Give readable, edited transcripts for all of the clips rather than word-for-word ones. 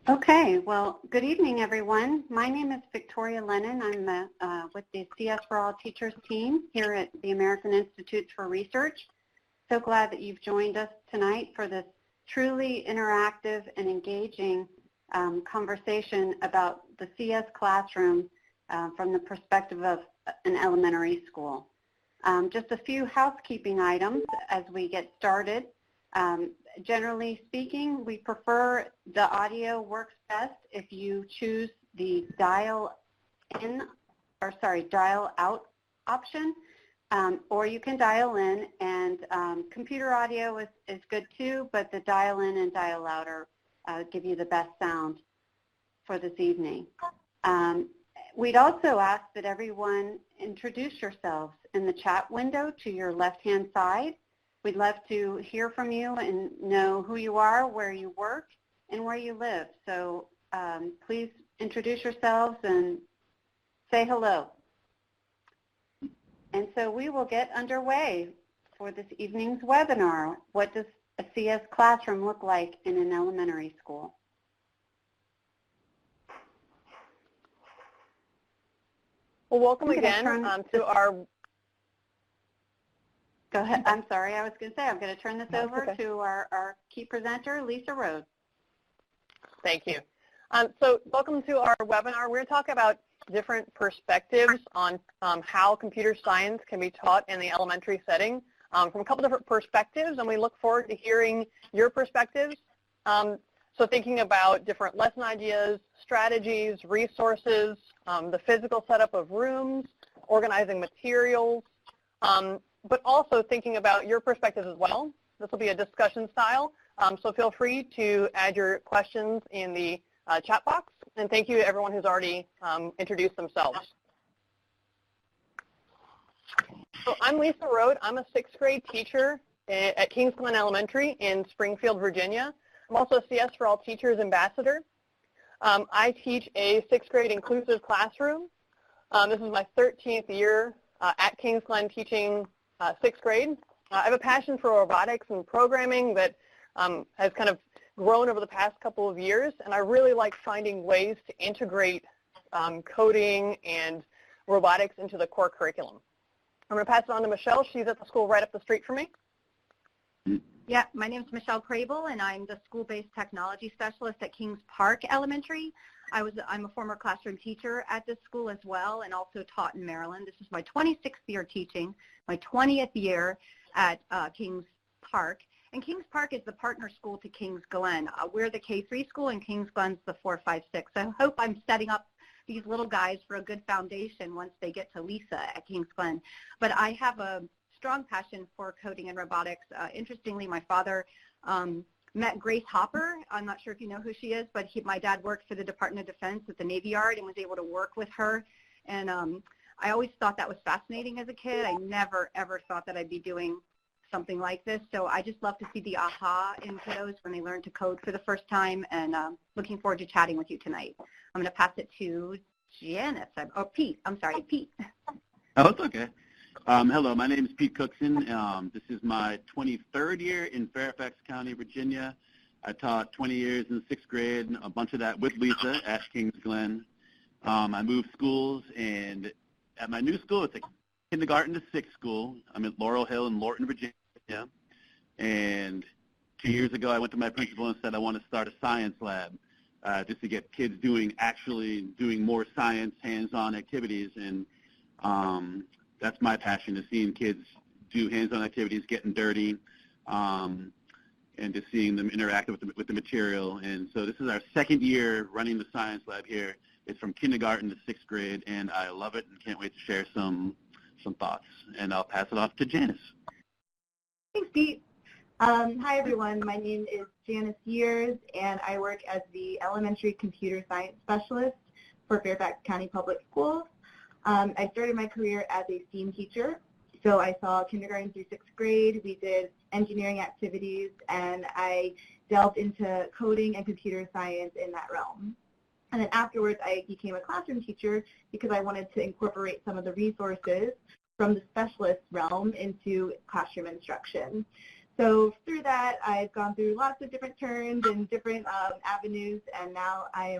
Okay, well, good evening, everyone. My name is Victoria Lennon. I'm with the CS for All Teachers team here at the American Institutes for Research. So glad that you've joined us tonight for this truly interactive and engaging conversation about the CS classroom from the perspective of an elementary school. Just a few housekeeping items as we get started. Generally speaking, we prefer the audio works best if you choose the dial out option, or you can dial in, and computer audio is good too, but the dial in and dial out give you the best sound for this evening. We'd also ask that everyone introduce yourselves in the chat window to your left-hand side. We'd love to hear from you and know who you are, where you work, and where you live. So please introduce yourselves and say hello. And so we will get underway for this evening's webinar. What does a CS classroom look like in an elementary school? Well, welcome again to our... Go ahead. I'm sorry. I was going to say I'm going to turn this over to our key presenter, Lisa Rhodes. Thank you. So welcome to our webinar. We're going to talk about different perspectives on how computer science can be taught in the elementary setting from a couple different perspectives, and we look forward to hearing your perspectives. So thinking about different lesson ideas, strategies, resources, the physical setup of rooms, organizing materials, but also thinking about your perspectives as well. This will be a discussion style, so feel free to add your questions in the chat box. And thank you to everyone who's already introduced themselves. So I'm Lisa Rhodes. I'm a 6th grade teacher at Kings Glen Elementary in Springfield, Virginia. I'm also a CS for All Teachers ambassador. I teach a 6th grade inclusive classroom. This is my 13th year at Kings Glen teaching 6th grade. I have a passion for robotics and programming that has kind of grown over the past couple of years, and I really like finding ways to integrate coding and robotics into the core curriculum. I'm going to pass it on to Michelle. She's at the school right up the street from me. Yeah, my name is Michelle Crabill, and I'm the school-based technology specialist at Kings Park Elementary. I'm a former classroom teacher at this school as well, and also taught in Maryland. This is my 26th year teaching, my 20th year at Kings Park. And Kings Park is the partner school to Kings Glen. We're the K-3 school, and Kings Glen's the 4, 5, 6. I hope I'm setting up these little guys for a good foundation once they get to Lisa at Kings Glen. But I have a strong passion for coding and robotics. Interestingly, my father met Grace Hopper. I'm not sure if you know who she is, but my dad worked for the Department of Defense at the Navy Yard and was able to work with her. And I always thought that was fascinating as a kid. I never, ever thought that I'd be doing something like this. So I just love to see the aha in kiddos when they learn to code for the first time, and looking forward to chatting with you tonight. I'm going to pass it to Janice, or Pete. I'm sorry, Pete. Oh, it's okay. Hello, my name is Pete Cookson. This is my 23rd year in Fairfax County, Virginia. I taught 20 years in 6th grade, a bunch of that with Lisa at Kings Glen. I moved schools, and at my new school, it's a kindergarten to 6th school. I'm at Laurel Hill in Lorton, Virginia. And 2 years ago, I went to my principal and said I want to start a science lab just to get kids actually doing more science, hands-on activities. And that's my passion, is seeing kids do hands-on activities, getting dirty, and just seeing them interact with the material. And so this is our 2nd year running the science lab here. It's from kindergarten to 6th grade, and I love it and can't wait to share some thoughts. And I'll pass it off to Janice. Thanks, Pete. Hi, everyone. My name is Janice Years, and I work as the elementary computer science specialist for Fairfax County Public Schools. I started my career as a STEAM teacher, so I saw kindergarten through 6th grade. We did engineering activities, and I delved into coding and computer science in that realm. And then afterwards, I became a classroom teacher because I wanted to incorporate some of the resources from the specialist realm into classroom instruction. So through that, I've gone through lots of different turns and different avenues, and now I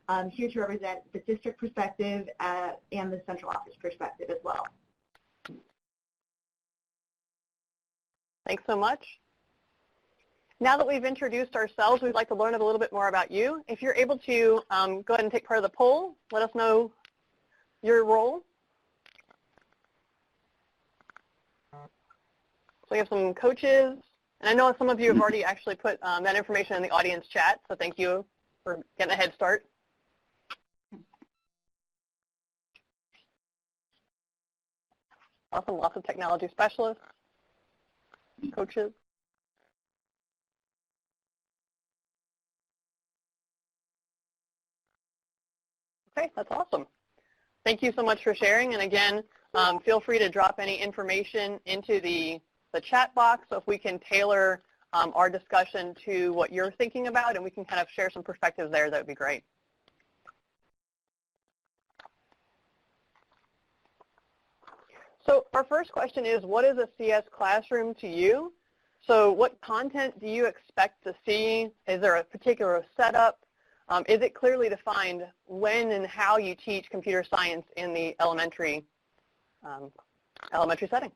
am here to represent the district perspective and the central office perspective as well. Thanks so much. Now that we've introduced ourselves, we'd like to learn a little bit more about you. If you're able to go ahead and take part of the poll, let us know your role. So we have some coaches, and I know some of you have already actually put that information in the audience chat, so thank you for getting a head start. Awesome, lots of technology specialists, coaches. Okay, that's awesome. Thank you so much for sharing, and again, feel free to drop any information into the chat box so if we can tailor our discussion to what you're thinking about and we can kind of share some perspectives there, that would be great. So our first question is, what is a CS classroom to you? So what content do you expect to see? Is there a particular setup? Is it clearly defined when and how you teach computer science in the elementary setting?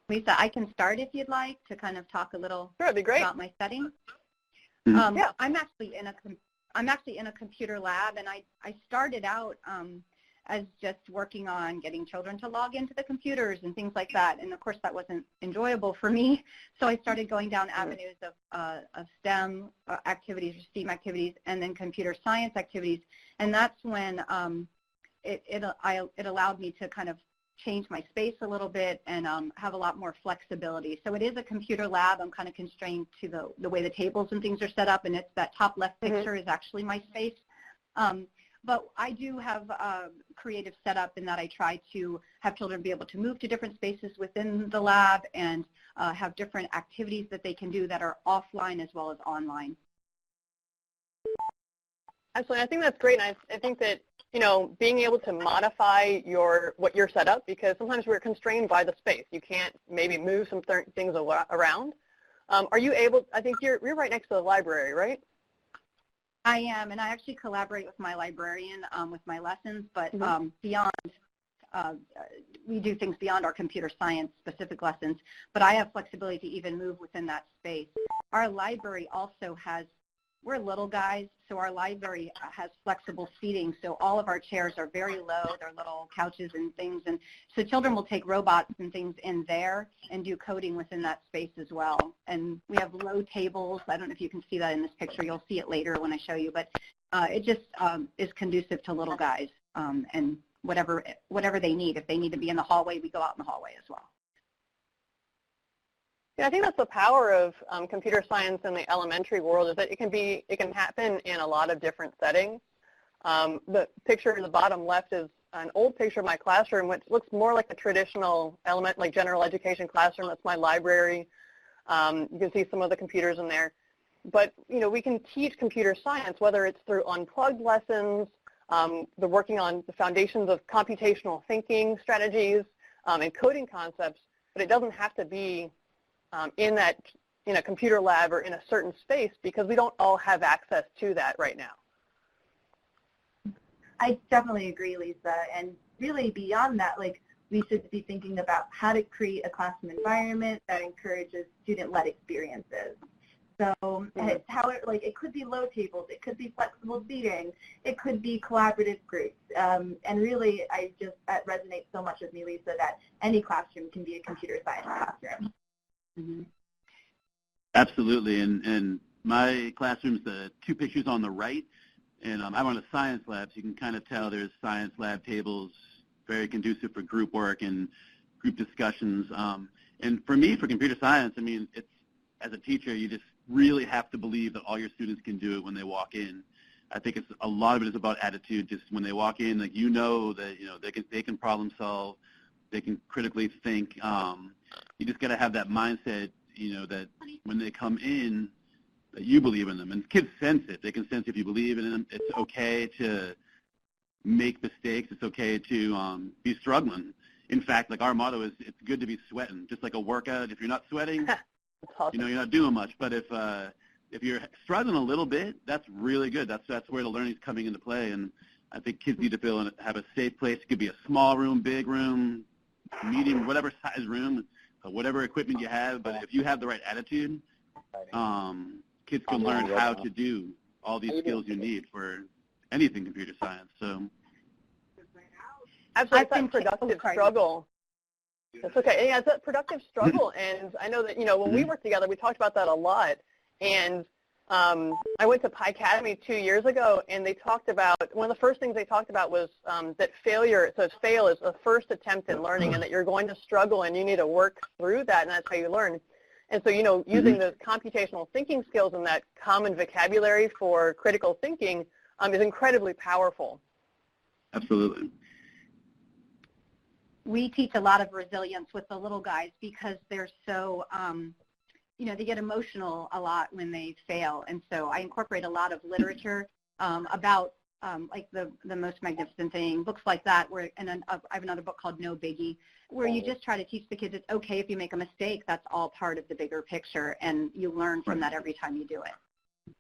Lisa, I can start if you'd like to kind of talk a little about my setting. Yeah. I'm actually in a computer lab, and I started out as just working on getting children to log into the computers and things like that. And of course, that wasn't enjoyable for me. So I started going down avenues of STEM activities, or STEAM activities, and then computer science activities. And that's when it allowed me to kind of change my space a little bit and have a lot more flexibility. So it is a computer lab. I'm kind of constrained to the way the tables and things are set up, and it's that top left picture is actually my space. But I do have a creative setup in that I try to have children be able to move to different spaces within the lab and have different activities that they can do that are offline as well as online. Absolutely. I think that's great. And I think that, you know, being able to modify what you're set up, because sometimes we're constrained by the space. You can't maybe move some things around. Are you able, I think you're right next to the library, right? I am, and I actually collaborate with my librarian with my lessons, but beyond, we do things beyond our computer science specific lessons, but I have flexibility to even move within that space. Our library also has, we're little guys, so our library has flexible seating, so all of our chairs are very low. They're little couches and things, and so children will take robots and things in there and do coding within that space as well. And we have low tables. I don't know if you can see that in this picture. You'll see it later when I show you, but it just is conducive to little guys and whatever they need. If they need to be in the hallway, we go out in the hallway as well. Yeah, I think that's the power of computer science in the elementary world, is that it can happen in a lot of different settings. The picture in the bottom left is an old picture of my classroom, which looks more like a traditional like general education classroom. That's my library. You can see some of the computers in there. But, you know, we can teach computer science, whether it's through unplugged lessons, the working on the foundations of computational thinking strategies and coding concepts, but it doesn't have to be in a computer lab or in a certain space, because we don't all have access to that right now. I definitely agree, Lisa. And really beyond that, like, we should be thinking about how to create a classroom environment that encourages student-led experiences. So it could be low tables, it could be flexible seating, it could be collaborative groups. And really, that resonates so much with me, Lisa, that any classroom can be a computer science classroom. Absolutely, and my classroom's the two pictures on the right, and I'm on a science lab, so you can kind of tell there's science lab tables, very conducive for group work and group discussions. And for me, for computer science, I mean, it's, as a teacher, you just really have to believe that all your students can do it when they walk in. I think a lot of it is about attitude. Just when they walk in, like, you know that they can problem solve, they can critically think. You just got to have that mindset, that when they come in, that you believe in them. And kids sense it. They can sense if you believe in them. It's okay to, make mistakes. It's okay to be struggling. In fact, like our motto is, it's good to be sweating. Just like a workout, if you're not sweating, awesome. you're not doing much. But if you're struggling a little bit, that's really good. That's where the learning is coming into play. And I think kids need to feel and have a safe place. It could be a small room, big room, medium, whatever size room, whatever equipment you have. But if you have the right attitude, kids can learn how to do all these skills you need for anything computer science. So, absolutely, it's that productive struggle. That's okay. Yeah, it's that productive struggle, and I know that when we worked together, we talked about that a lot. And I went to Pi Academy 2 years ago, and they talked about, one of the first things they talked about was that failure, it says fail is the first attempt in learning, and that you're going to struggle and you need to work through that, and that's how you learn. And so, using those computational thinking skills and that common vocabulary for critical thinking is incredibly powerful. Absolutely. We teach a lot of resilience with the little guys because they're so, they get emotional a lot when they fail. And so I incorporate a lot of literature about like the Most Magnificent Thing, books like that, and then I have another book called No Biggie, where you just try to teach the kids it's okay if you make a mistake. That's all part of the bigger picture, and you learn from that every time you do it.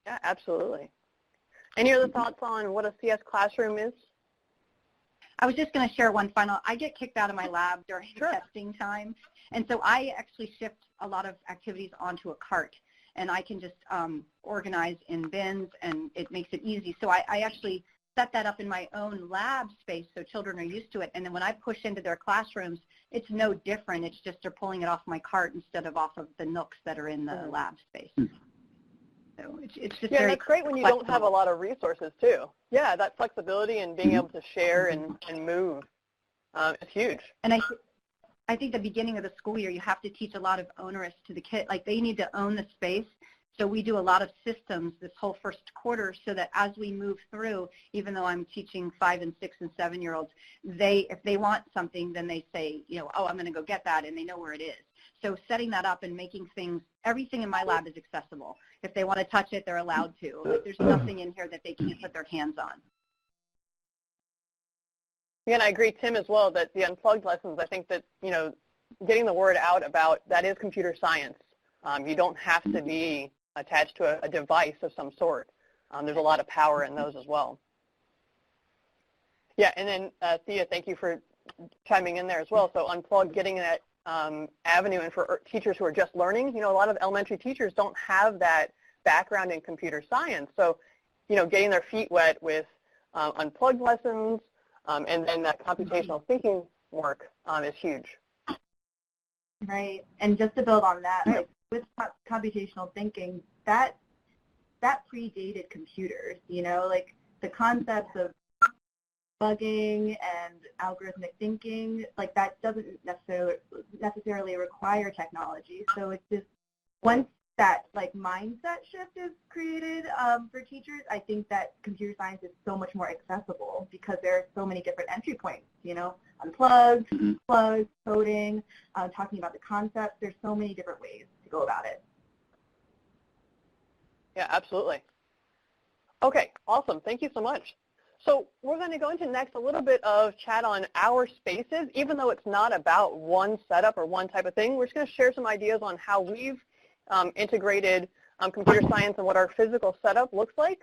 Yeah, absolutely. Any other thoughts on what a CS classroom is? I was just going to share one final. I get kicked out of my lab during testing time, and so I actually shift a lot of activities onto a cart, and I can just organize in bins, and it makes it easy. So I actually set that up in my own lab space so children are used to it, and then when I push into their classrooms, it's no different. It's just they're pulling it off my cart instead of off of the nooks that are in the lab space. So it's just very that's great when you flexible. don't have a lot of resources too. Yeah, that flexibility and being able to share and move is huge. And I think the beginning of the school year, you have to teach a lot of onerous to the kid. Like they need to own the space. So we do a lot of systems this whole first quarter so that as we move through, even though I'm teaching 5 and 6 and 7-year-olds, if they want something, then they say, oh, I'm going to go get that, and they know where it is. So setting that up and making everything in my lab is accessible. If they want to touch it, they're allowed to. Like, there's nothing in here that they can't put their hands on. Yeah, and I agree, Tim, as well, that the unplugged lessons, I think that, getting the word out about that is computer science. You don't have to be attached to a device of some sort. There's a lot of power in those as well. Yeah, and then Thea, thank you for chiming in there as well. So unplugged, getting that avenue, and for teachers who are just learning, a lot of elementary teachers don't have that background in computer science. So, getting their feet wet with unplugged lessons and then that computational thinking work is huge. Right, and just to build on that, like with computational thinking, that predated computers, like the concepts of bugging and algorithmic thinking, like that doesn't necessarily require technology. So it's just once that like mindset shift is created for teachers, I think that computer science is so much more accessible because there are so many different entry points, unplugged, plugged, coding, talking about the concepts. There's so many different ways to go about it. Yeah, absolutely. Okay, awesome. Thank you so much. So we're going to go into next a little bit of chat on our spaces. Even though it's not about one setup or one type of thing, we're just going to share some ideas on how we've integrated computer science and what our physical setup looks like.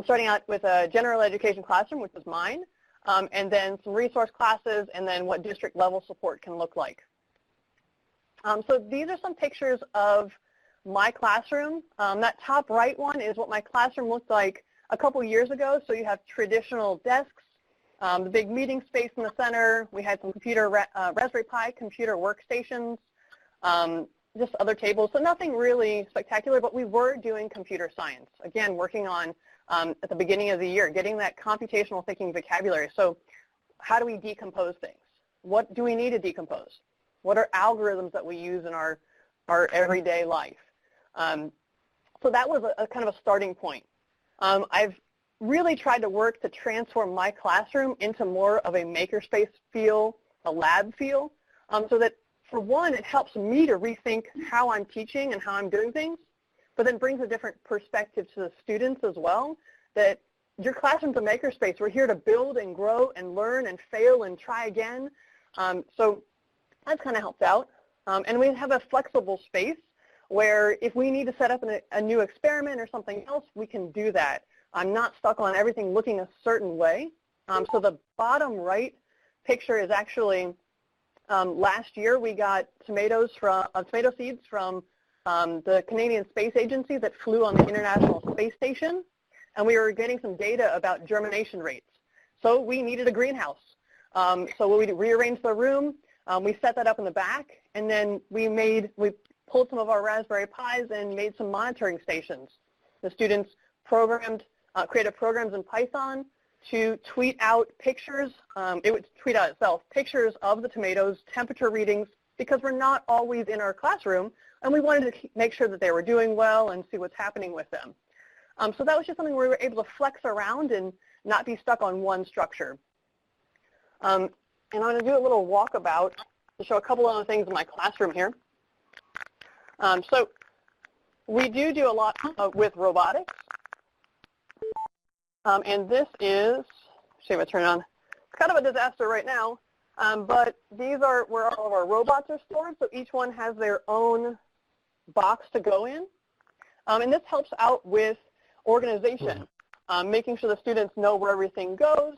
Starting out with a general education classroom, which is mine, and then some resource classes, and then what district level support can look like. So these are some pictures of my classroom. That top right one is what my classroom looked like a couple years ago. So you have traditional desks, the big meeting space in the center. We had some Raspberry Pi computer workstations, just other tables. So nothing really spectacular, but we were doing computer science. Again, working on, at the beginning of the year, getting that computational thinking vocabulary. So how do we decompose things? What do we need to decompose? What are algorithms that we use in our everyday life? So that was a kind of a starting point. I've really tried to work to transform my classroom into more of a makerspace feel, a lab feel, so that for one, it helps me to rethink how I'm teaching and how I'm doing things, but then brings a different perspective to the students as well, that your classroom's a makerspace. We're here to build and grow and learn and fail and try again. So that's kind of helped out. And we have a flexible space where if we need to set up a new experiment or something else, we can do that. I'm not stuck on everything looking a certain way. So the bottom right picture is actually last year we got tomato seeds from the Canadian Space Agency that flew on the International Space Station, and we were getting some data about germination rates. So we needed a greenhouse. So we rearranged the room, we set that up in the back, and then we pulled some of our Raspberry Pis and made some monitoring stations. The students created programs in Python to tweet out pictures. It would tweet out itself, pictures of the tomatoes, temperature readings, because we're not always in our classroom, and we wanted to make sure that they were doing well and see what's happening with them. So that was just something where we were able to flex around and not be stuck on one structure. And I'm going to do a little walkabout to show a couple other things in my classroom here. So we do a lot with robotics. And this is, see if I turn it on. It's kind of a disaster right now, but these are where all of our robots are stored. So each one has their own box to go in. And this helps out with organization, making sure the students know where everything goes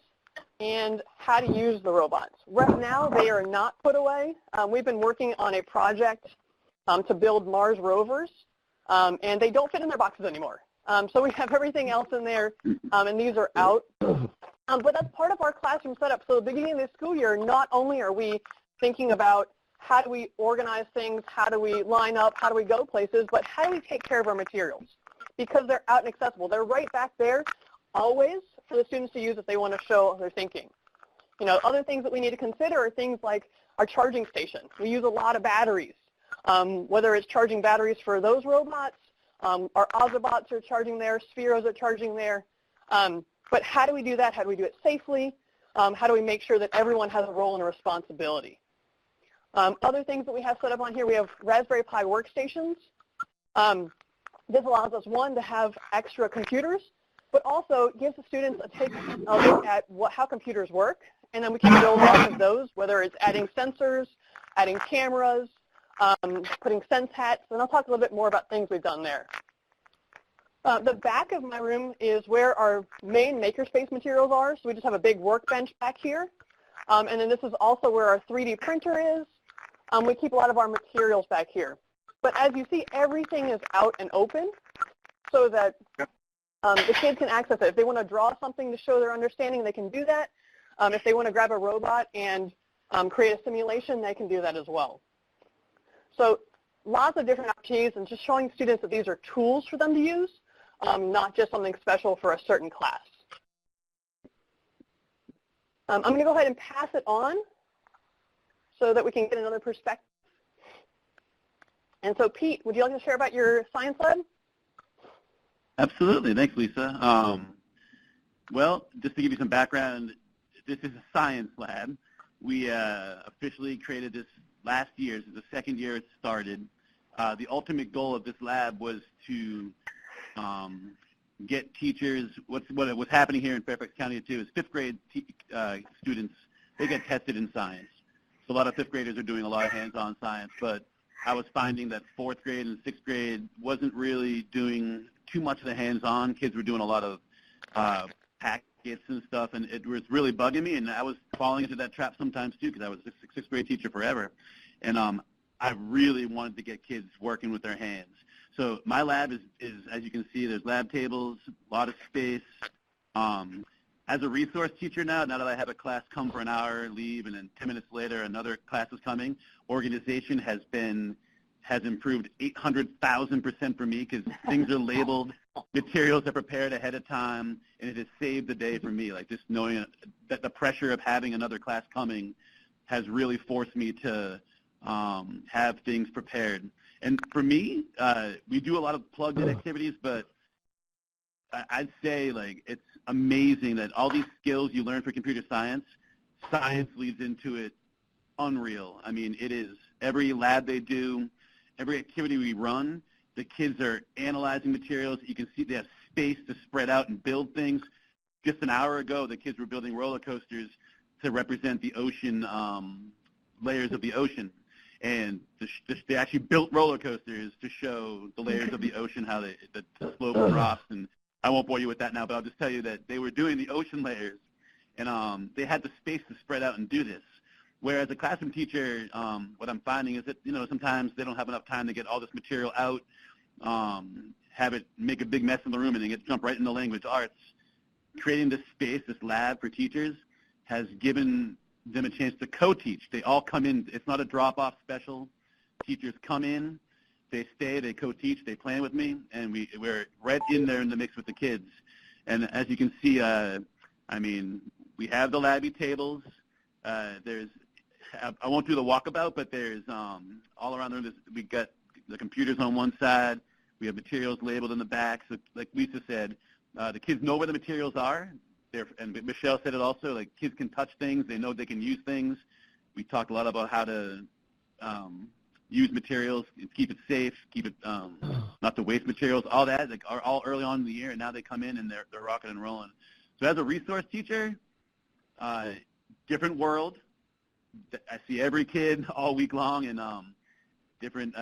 and how to use the robots. Right now, they are not put away. We've been working on a project to build Mars rovers, and they don't fit in their boxes anymore. So we have everything else in there, and these are out. But that's part of our classroom setup. So at the beginning of the school year, not only are we thinking about how do we organize things, how do we line up, how do we go places, but how do we take care of our materials? Because they're out and accessible. They're right back there always for the students to use if they want to show their thinking. You know, other things that we need to consider are things like our charging station. We use a lot of batteries, whether it's charging batteries for those robots, our Ozobots are charging there, Spheros are charging there. But how do we do that? How do we do it safely? How do we make sure that everyone has a role and a responsibility? Other things that we have set up on here, we have Raspberry Pi workstations. This allows us, one, to have extra computers, but also gives the students a look at how computers work, and then we can build off of those, whether it's adding sensors, adding cameras, putting sense hats, and I'll talk a little bit more about things we've done there. The back of my room is where our main makerspace materials are, so we just have a big workbench back here. And then this is also where our 3D printer is. We keep a lot of our materials back here. But as you see, everything is out and open so that the kids can access it. If they want to draw something to show their understanding, they can do that. If they want to grab a robot and create a simulation, they can do that as well. So lots of different opportunities, and just showing students that these are tools for them to use, not just something special for a certain class. I'm going to go ahead and pass it on so that we can get another perspective. And so, Pete, would you like to share about your science lab? Absolutely. Thanks, Lisa. Well, just to give you some background, this is a science lab. We officially created this last year. This is the second year it started. The ultimate goal of this lab was to get teachers, what's happening here in Fairfax County too is fifth grade students, they get tested in science. So a lot of fifth graders are doing a lot of hands-on science, but I was finding that fourth grade and sixth grade wasn't really doing too much of the hands-on. Kids were doing a lot of packets and stuff, and it was really bugging me, and I was falling into that trap sometimes too because I was a sixth grade teacher forever. And I really wanted to get kids working with their hands. So my lab is, as you can see, there's lab tables, a lot of space. As a resource teacher now that I have a class come for an hour, leave, and then 10 minutes later another class is coming, organization has improved 800,000% for me because things are labeled, materials are prepared ahead of time, and it has saved the day for me. Like just knowing that the pressure of having another class coming has really forced me to have things prepared. And for me, we do a lot of plugged-in activities, but I'd say like it's amazing that all these skills you learn for computer science leads into it unreal. I mean, it is every lab they do, every activity we run, The kids are analyzing materials. You can see they have space to spread out and build things. Just an hour ago, the kids were building roller coasters to represent the ocean, layers of the ocean. And they actually built roller coasters to show the layers of the ocean, how the slope drops. And I won't bore you with that now, but I'll just tell you that they were doing the ocean layers, and they had the space to spread out and do this. Whereas a classroom teacher, what I'm finding is that, sometimes they don't have enough time to get all this material out, have it make a big mess in the room, and then jump right into language arts. Creating this space, this lab for teachers, has given them a chance to co-teach. They all come in. It's not a drop-off special. Teachers come in, they stay, they co-teach, they plan with me, and we're right in there in the mix with the kids. And as you can see, we have the labby tables. I won't do the walkabout, but there's all around the room. We got the computers on one side. We have materials labeled in the back. So like Lisa said, the kids know where the materials are. And Michelle said it also, like, kids can touch things. They know they can use things. We talked a lot about how to use materials, keep it safe, keep it not to waste materials, all that, like, are all early on in the year, and now they come in and they're rocking and rolling. So as a resource teacher, different world. I see every kid all week long, and different,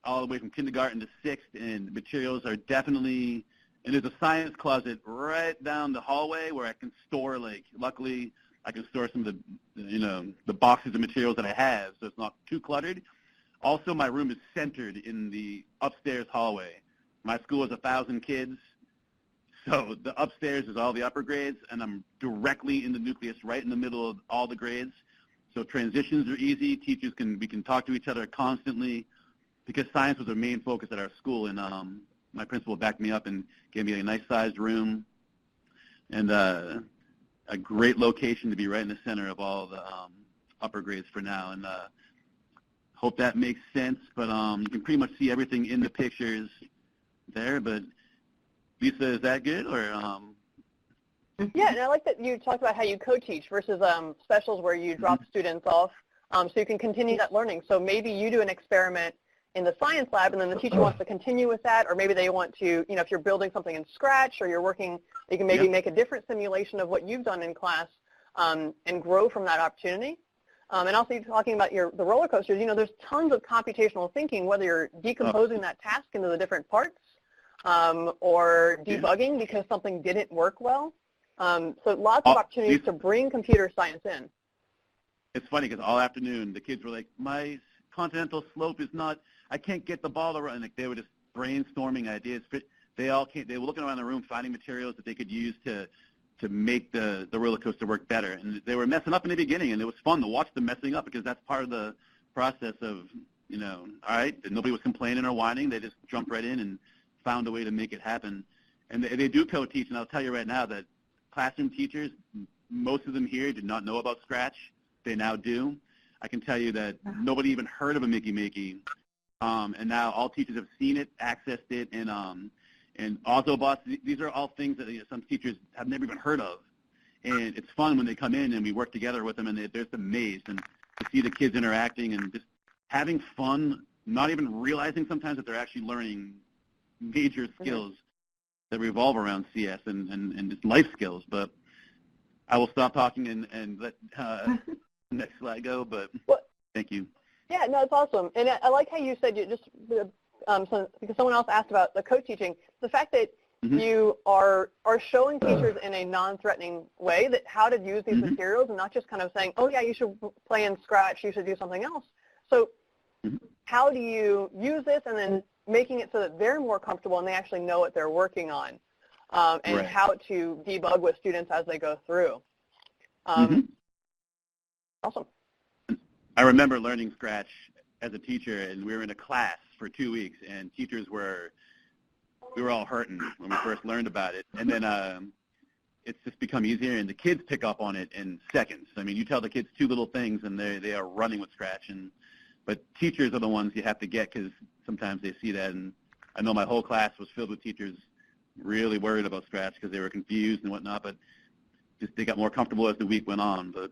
all the way from kindergarten to sixth, and materials are definitely. And there's a science closet right down the hallway where I can store, luckily, I can store some of the boxes of materials that I have, so it's not too cluttered. Also, my room is centered in the upstairs hallway. My school has 1,000 kids, so the upstairs is all the upper grades, and I'm directly in the nucleus, right in the middle of all the grades. So transitions are easy. We can talk to each other constantly, because science was our main focus at our school, and my principal backed me up and gave me a nice-sized room and a great location to be right in the center of all the upper grades for now. And hope that makes sense. But you can pretty much see everything in the pictures there. But Lisa, is that good? Or Yeah, and I like that you talked about how you co-teach versus specials where you drop students off so you can continue that learning. So maybe you do an experiment in the science lab, and then the teacher wants to continue with that, or maybe they want to, if you're building something in Scratch, or you're working, you can maybe make a different simulation of what you've done in class and grow from that opportunity. And also, you're talking about the roller coasters. There's tons of computational thinking, whether you're decomposing that task into the different parts or debugging because something didn't work well. So lots of opportunities to bring computer science in. It's funny because all afternoon the kids were like, my continental slope is not, I can't get the ball to run. Like, they were just brainstorming ideas. They were looking around the room finding materials that they could use to make the roller coaster work better. And they were messing up in the beginning, and it was fun to watch them messing up because that's part of the process of, all right, nobody was complaining or whining. They just jumped right in and found a way to make it happen. And they do co-teach, and I'll tell you right now that classroom teachers, most of them here did not know about Scratch. They now do. I can tell you that nobody even heard of a Mickey, and now all teachers have seen it, accessed it, and Autobots. These are all things that some teachers have never even heard of, and it's fun when they come in and we work together with them, and they're just amazed, and to see the kids interacting and just having fun, not even realizing sometimes that they're actually learning major skills that revolve around CS and just life skills. But I will stop talking and let next slide go, but thank you. Yeah, no, it's awesome. And I like how you said because someone else asked about the co-teaching, the fact that you are showing teachers in a non-threatening way that how to use these materials and not just kind of saying, oh, yeah, you should play in Scratch, you should do something else. So how do you use this and then making it so that they're more comfortable and they actually know what they're working on and how to debug with students as they go through? Awesome. I remember learning Scratch as a teacher, and we were in a class for 2 weeks, and we were all hurting when we first learned about it. And then it's just become easier, and the kids pick up on it in seconds. I mean, you tell the kids 2 little things, and they are running with Scratch. But teachers are the ones you have to get because sometimes they see that. And I know my whole class was filled with teachers really worried about Scratch because they were confused and whatnot, but just they got more comfortable as the week went on. But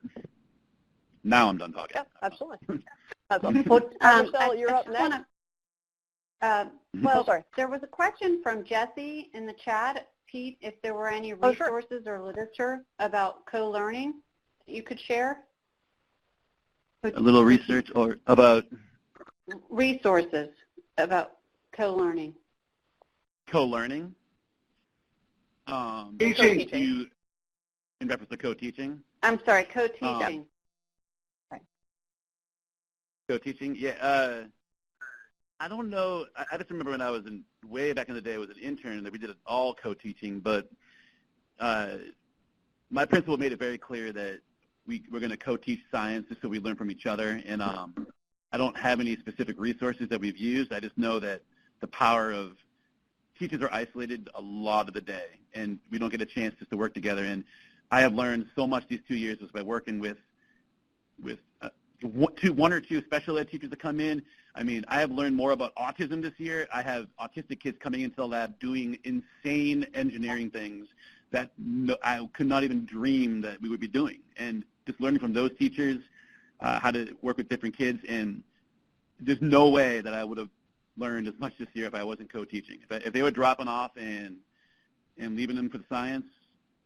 now I'm done talking. Yeah, absolutely. Michelle, you're up next. Well, sorry. there was a question from Jesse in the chat, Pete, if there were any Oh, sure. resources or literature about co-learning that you could share? A little research or about resources about co-learning. Co-learning? Co-teaching. In reference to co-teaching? I'm sorry, co-teaching. Co-teaching, yeah. I don't know. I just remember when I was way back in the day, I was an intern that we did it all co-teaching, but my principal made it very clear that we're going to co-teach science just so we learn from each other. And I don't have any specific resources that we've used. I just know that the power of teachers are isolated a lot of the day, and we don't get a chance just to work together. And I have learned so much these 2 years just by working with one or two special ed teachers that come in. I mean, I have learned more about autism this year. I have autistic kids coming into the lab doing insane engineering things that I could not even dream that we would be doing. And just learning from those teachers how to work with different kids, and there's no way that I would have learned as much this year if I wasn't co-teaching. If they were dropping off and leaving them for the science,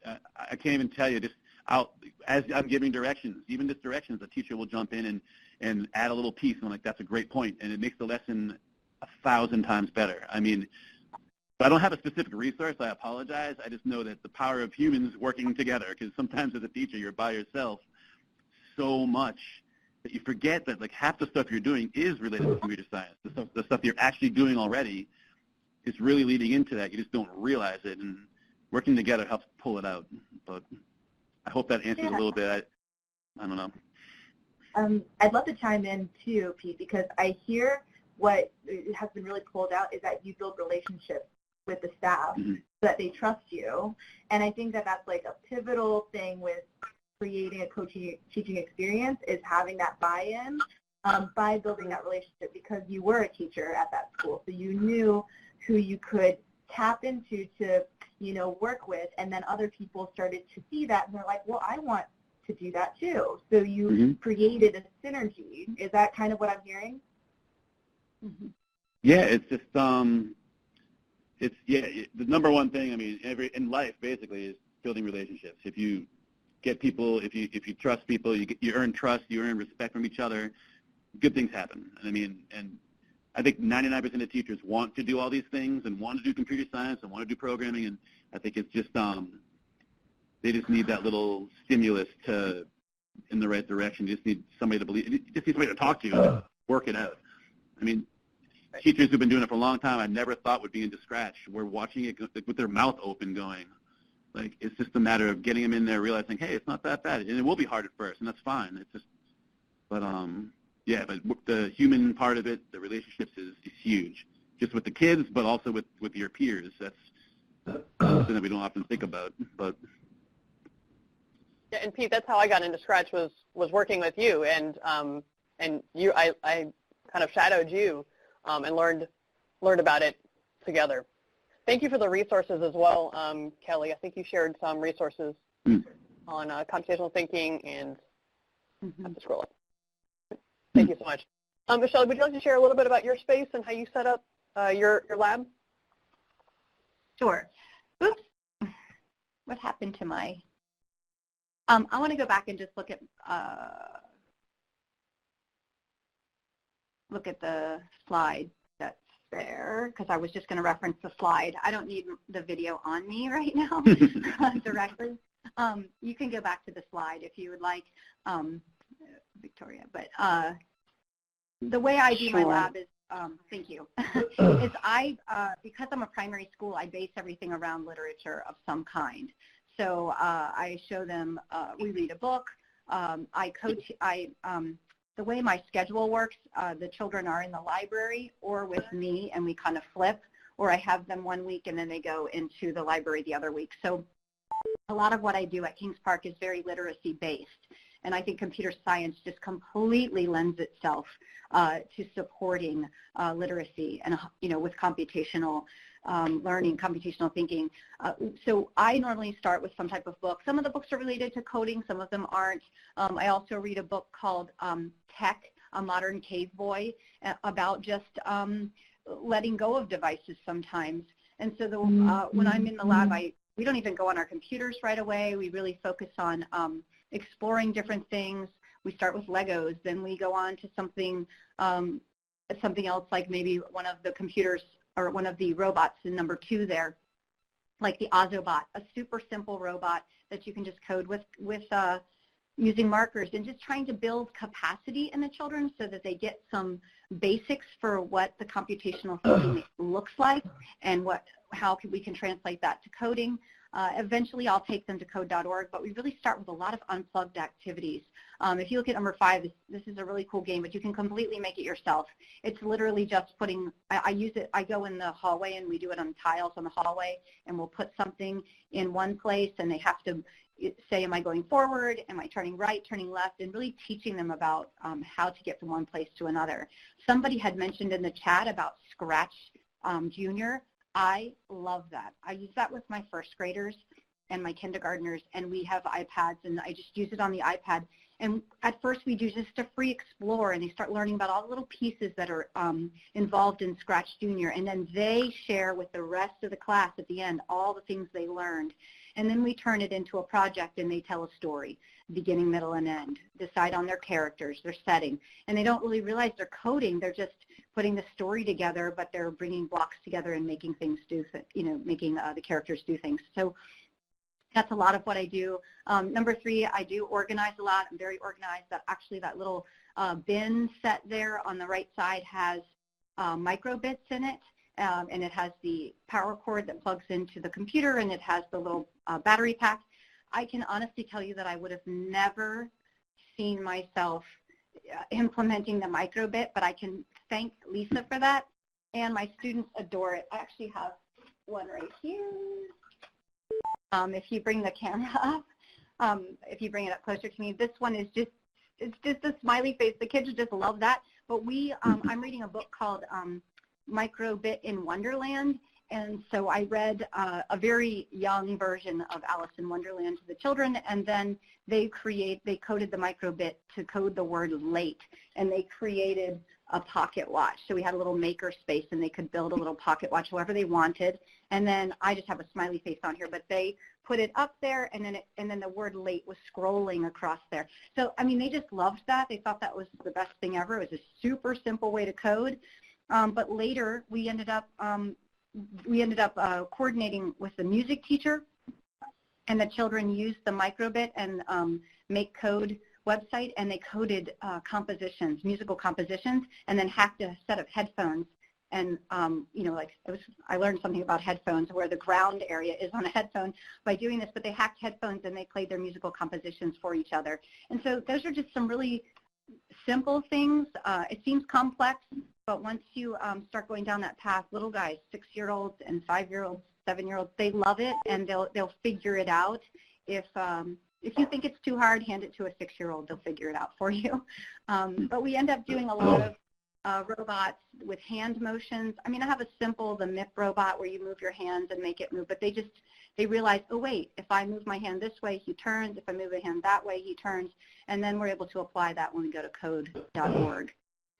I can't even tell you. Just as I'm giving directions, even just directions, the teacher will jump in and add a little piece, and I'm like, that's a great point, and it makes the lesson 1,000 times better. I mean, I don't have a specific resource. I apologize. I just know that the power of humans working together, because sometimes as a teacher you're by yourself so much that you forget that like half the stuff you're doing is related to computer science. The stuff you're actually doing already is really leading into that. You just don't realize it, and working together helps pull it out. But I hope that answers a little bit. I don't know. I'd love to chime in too, Pete, because I hear what has been really pulled out is that you build relationships with the staff so that they trust you. And I think that that's like a pivotal thing with creating a co-teaching experience, is having that buy-in by building that relationship, because you were a teacher at that school. So you knew who you could tap into to, you know, work with, and then other people started to see that and they're like, well, I want to do that too. So you created a synergy. Is that kind of what I'm hearing? Yeah, it's just the number one thing. I mean, in life basically is building relationships. If you get people, if you trust people, you earn trust, you earn respect from each other, good things happen. I mean, and I think 99% of teachers want to do all these things and want to do computer science and want to do programming, and I think it's just they just need that little stimulus to in the right direction. You just need somebody to believe. You just need somebody to talk to and work it out. I mean, teachers who've been doing it for a long time, I never thought would be into Scratch. We're watching it with their mouth open going. Like, it's just a matter of getting them in there, realizing, hey, it's not that bad. And it will be hard at first, and that's fine. It's just, but yeah, but the human part of it, the relationships is huge. Just with the kids, but also with your peers. That's something that we don't often think about. But yeah, and Pete, that's how I got into Scratch, was working with you, and you, I kind of shadowed you and learned about it together. Thank you for the resources as well, Kelly. I think you shared some resources on computational thinking, and I have to scroll up. Thank you so much. Michelle, would you like to share a little bit about your space and how you set up your lab? Sure. Oops. What happened to my... I want to go back and just look at the slide that's there, because I was just going to reference the slide. I don't need the video on me right now directly. You can go back to the slide if you would like, Victoria. But the way I do my lab is, thank you, is because I'm a primary school, I base everything around literature of some kind. So I show them, we read a book, I coach, the way my schedule works, the children are in the library or with me, and we kind of flip, or I have them one week and then they go into the library the other week. So a lot of what I do at Kings Park is very literacy based, and I think computer science just completely lends itself to supporting literacy, and with computational learning, computational thinking. So I normally start with some type of book. Some of the books are related to coding, some of them aren't. I also read a book called Tech, A Modern Cave Boy, about just letting go of devices sometimes. And so when I'm in the lab, we don't even go on our computers right away. We really focus on exploring different things. We start with Legos, then we go on to something else, like maybe one of the computers or one of the robots in number 2 there, like the ozobot, a super simple robot that you can just code with using markers, and just trying to build capacity in the children so that they get some basics for what the computational thinking looks like and how we can translate that to coding. Eventually, I'll take them to code.org, but we really start with a lot of unplugged activities. If you look at number 5, this is a really cool game, but you can completely make it yourself. It's literally just putting, I go in the hallway and we do it on tiles on the hallway, and we'll put something in one place and they have to say, am I going forward, am I turning right, turning left, and really teaching them about how to get from one place to another. Somebody had mentioned in the chat about Scratch Junior. I love that. I use that with my first graders and my kindergartners, and we have iPads, and I just use it on the iPad. And at first we do just a free explore, and they start learning about all the little pieces that are involved in Scratch Junior, and then they share with the rest of the class at the end all the things they learned. And then we turn it into a project, and they tell a story, beginning, middle, and end, decide on their characters, their setting. And they don't really realize they're coding. They're just putting the story together, but they're bringing blocks together and making things making the characters do things. So that's a lot of what I do. Number 3, I do organize a lot. I'm very organized. That little bin set there on the right side has MicroBits in it. And it has the power cord that plugs into the computer, and it has the little battery pack. I can honestly tell you that I would have never seen myself implementing the MicroBit, but I can thank Lisa for that, and my students adore it. I actually have one right here. If you bring the camera up, if you bring it up closer to me, this one is it's just a smiley face. The kids just love that. But I'm reading a book called MicroBit in Wonderland, and so I read a very young version of Alice in Wonderland to the children, and then they coded the MicroBit to code the word late, and they created a pocket watch. So we had a little maker space, and they could build a little pocket watch however they wanted, and then I just have a smiley face on here, but they put it up there, and then the word late was scrolling across there. So I mean, they just loved that. They thought that was the best thing ever. It was a super simple way to code. But later, we ended up coordinating with the music teacher, and the children used the MicroBit and Make Code website, and they coded compositions, musical compositions, and then hacked a set of headphones. And I learned something about headphones, where the ground area is on a headphone by doing this. But they hacked headphones, and they played their musical compositions for each other. And so those are just some really simple things. It seems complex, but once you start going down that path, little guys, 6-year-olds and 5-year-olds, 7-year-olds, they love it, and they'll figure it out. If you think it's too hard, hand it to a 6-year-old. They'll figure it out for you. But we end up doing a lot of robots with hand motions. I mean, I have the MIP robot where you move your hands and make it move, but they realize, oh wait, if I move my hand this way, he turns. If I move a hand that way, he turns. And then we're able to apply that when we go to code.org.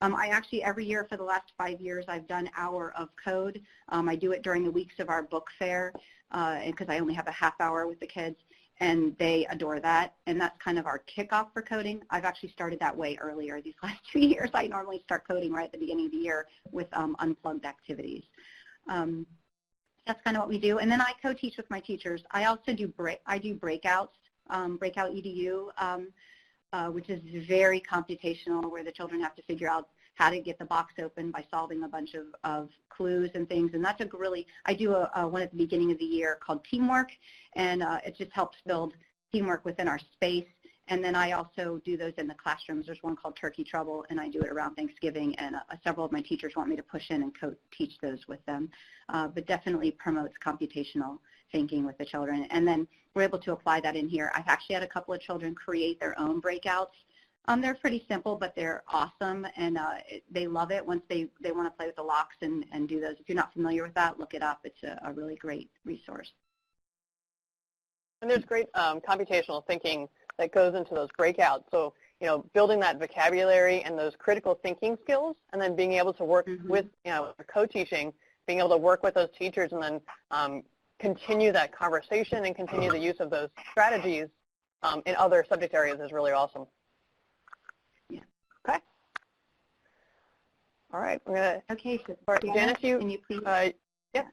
I actually, every year for the last 5 years, I've done Hour of Code. I do it during the weeks of our book fair because I only have a half hour with the kids, and they adore that. And that's kind of our kickoff for coding. I've actually started that way earlier. These last 2 years, I normally start coding right at the beginning of the year with unplugged activities. That's kind of what we do. And then I co-teach with my teachers. I also do Breakouts, Breakout EDU, which is very computational, where the children have to figure out how to get the box open by solving a bunch of clues and things. And that's I do one at the beginning of the year called Teamwork, and it just helps build teamwork within our space. And then I also do those in the classrooms. There's one called Turkey Trouble, and I do it around Thanksgiving, and several of my teachers want me to push in and co-teach those with them. But definitely promotes computational thinking with the children. And then we're able to apply that in here. I've actually had a couple of children create their own breakouts. They're pretty simple, but they're awesome, and they love it once they want to play with the locks and do those. If you're not familiar with that, look it up. It's a really great resource. And there's great computational thinking that goes into those breakouts. So building that vocabulary and those critical thinking skills, and then being able to work with, co-teaching, being able to work with those teachers and then continue that conversation and continue the use of those strategies in other subject areas is really awesome. Yeah. Okay. All right. I'm going to, Okay, so Janice, can you please? Yeah.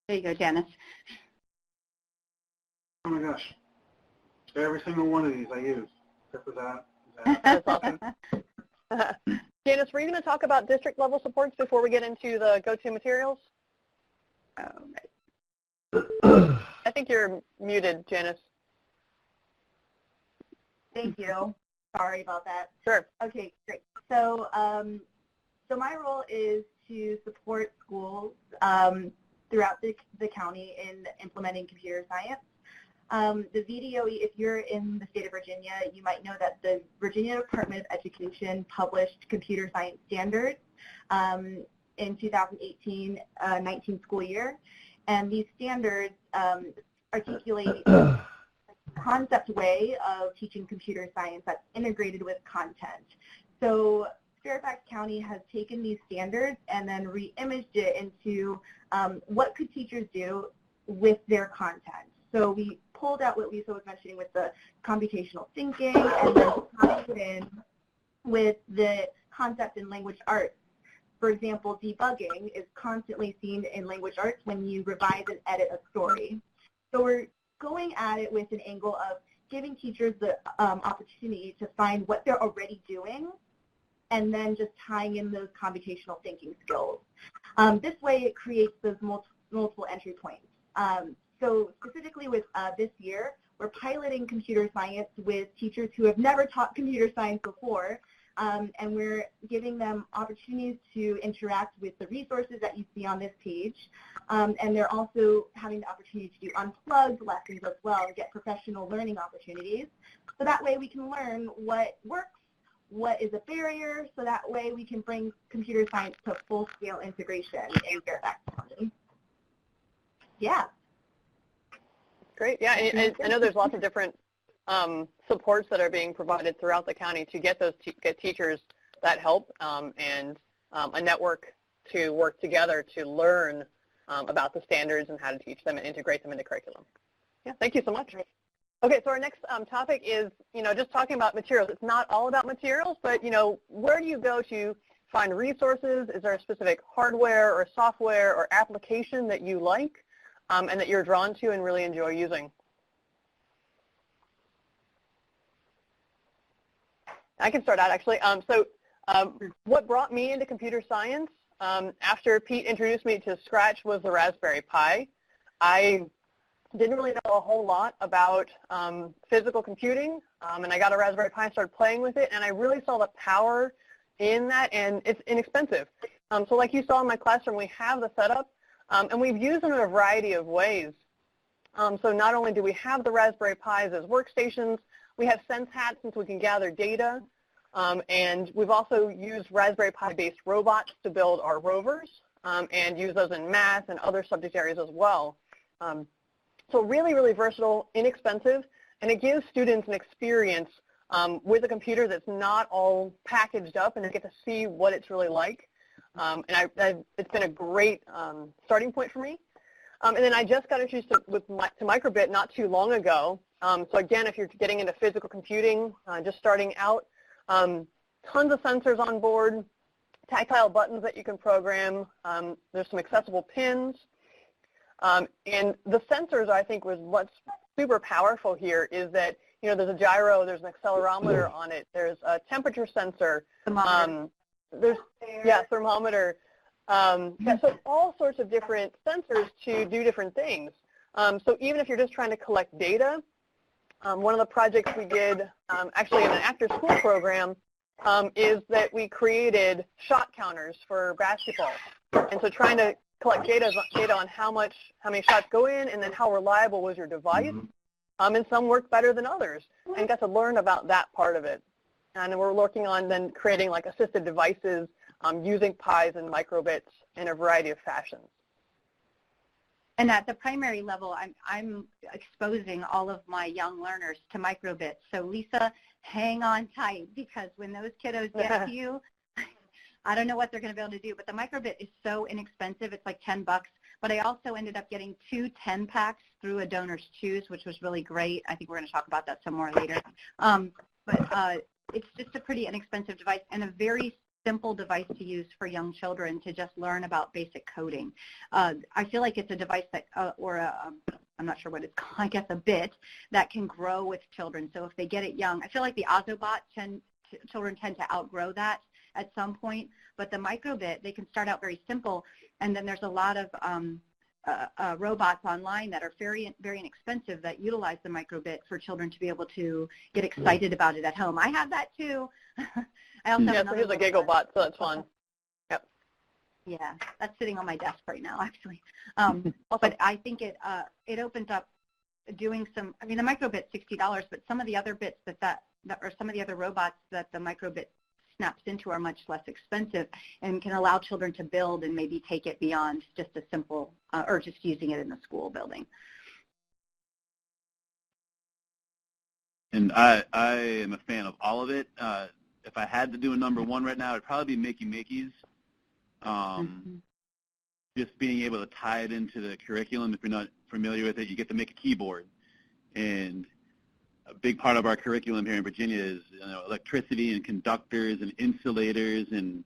There you go, Janice. Oh my gosh. Every single one of these I use, except for that. That's awesome. Janice, were you going to talk about district level supports before we get into the go-to materials? I think you're muted, Janice. Thank you. Sorry about that. Sure. Okay, great. So, so my role is to support schools throughout the county in implementing computer science. The VDOE, if you're in the state of Virginia, you might know that the Virginia Department of Education published computer science standards in 2018-19 school year. And these standards articulate a concept way of teaching computer science that's integrated with content. So Fairfax County has taken these standards and then re-imaged it into what could teachers do with their content. So we pulled out what Lisa was mentioning with the computational thinking and then tied it in with the concept in language arts. For example, debugging is constantly seen in language arts when you revise and edit a story. So we're going at it with an angle of giving teachers the opportunity to find what they're already doing and then just tying in those computational thinking skills. This way it creates those multiple entry points. So specifically with this year, we're piloting computer science with teachers who have never taught computer science before, and we're giving them opportunities to interact with the resources that you see on this page. And they're also having the opportunity to do unplugged lessons as well and get professional learning opportunities. So that way we can learn what works, what is a barrier, so that way we can bring computer science to full-scale integration in Fairfax County. Yeah. Great. Yeah, and I know there's lots of different supports that are being provided throughout the county to get those get teachers that help and a network to work together to learn about the standards and how to teach them and integrate them into curriculum. Yeah, thank you so much. Okay, so our next topic is, just talking about materials. It's not all about materials, but, where do you go to find resources? Is there a specific hardware or software or application that you like and that you're drawn to and really enjoy using? I can start out, actually. What brought me into computer science after Pete introduced me to Scratch was the Raspberry Pi. I didn't really know a whole lot about physical computing, and I got a Raspberry Pi and started playing with it, and I really saw the power in that, and it's inexpensive. So like you saw in my classroom, we have the setup, and we've used them in a variety of ways. So not only do we have the Raspberry Pis as workstations, we have Sense Hats since we can gather data, and we've also used Raspberry Pi-based robots to build our rovers and use those in math and other subject areas as well. So really, really versatile, inexpensive, and it gives students an experience with a computer that's not all packaged up, and they get to see what it's really like. And it's been a great starting point for me. And then I just got introduced to MicroBit not too long ago. So again, if you're getting into physical computing, just starting out, tons of sensors on board, tactile buttons that you can program. There's some accessible pins. And the sensors, I think, was what's super powerful here is that, there's a gyro, there's an accelerometer on it, there's a temperature sensor, there's, thermometer. So all sorts of different sensors to do different things. So even if you're just trying to collect data, one of the projects we did actually in an after-school program is that we created shot counters for basketball. And so trying to collect data on how many shots go in and then how reliable was your device. And some worked better than others, and got to learn about that part of it. And we're working on then creating like assisted devices using Pis and MicroBits in a variety of fashions. And at the primary level, I'm exposing all of my young learners to MicroBit. So Lisa, hang on tight, because when those kiddos get to you, I don't know what they're going to be able to do. But the MicroBit is so inexpensive; it's like $10. But I also ended up getting 2 10-packs through a Donor's Choose, which was really great. I think we're going to talk about that some more later. But it's just a pretty inexpensive device and a very simple device to use for young children to just learn about basic coding. I feel like it's a device that, I'm not sure what it's called, I guess a bit, that can grow with children. So if they get it young, I feel like the ozobot, children tend to outgrow that at some point, but the MicroBit, they can start out very simple, and then there's a lot of robots online that are very, very inexpensive that utilize the MicroBit for children to be able to get excited about it at home. I have that too. I also have so here's a GigaBot, so that's fun. Yep. Yeah, that's sitting on my desk right now, actually. But I think it opens up doing some. I mean, the MicroBit's $60, but some of the other bits or some of the other robots that the MicroBit snaps into are much less expensive and can allow children to build and maybe take it beyond just a simple or just using it in the school building. And I am a fan of all of it. If I had to do a number one right now, it'd probably be Makey's. Just being able to tie it into the curriculum. If you're not familiar with it, you get to make a keyboard. And a big part of our curriculum here in Virginia is electricity and conductors and insulators, and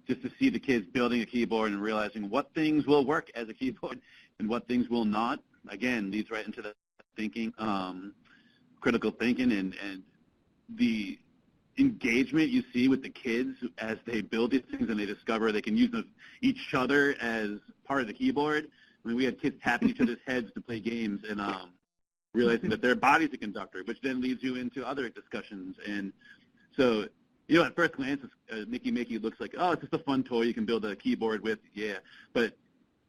just to see the kids building a keyboard and realizing what things will work as a keyboard and what things will not, again, leads right into the thinking, critical thinking, and the engagement you see with the kids as they build these things and they discover they can use each other as part of the keyboard. I mean, we had kids tapping each other's heads to play games and realizing that their body's a conductor, which then leads you into other discussions. And so, at first glance, Makey looks like, oh, it's just a fun toy you can build a keyboard with, yeah. But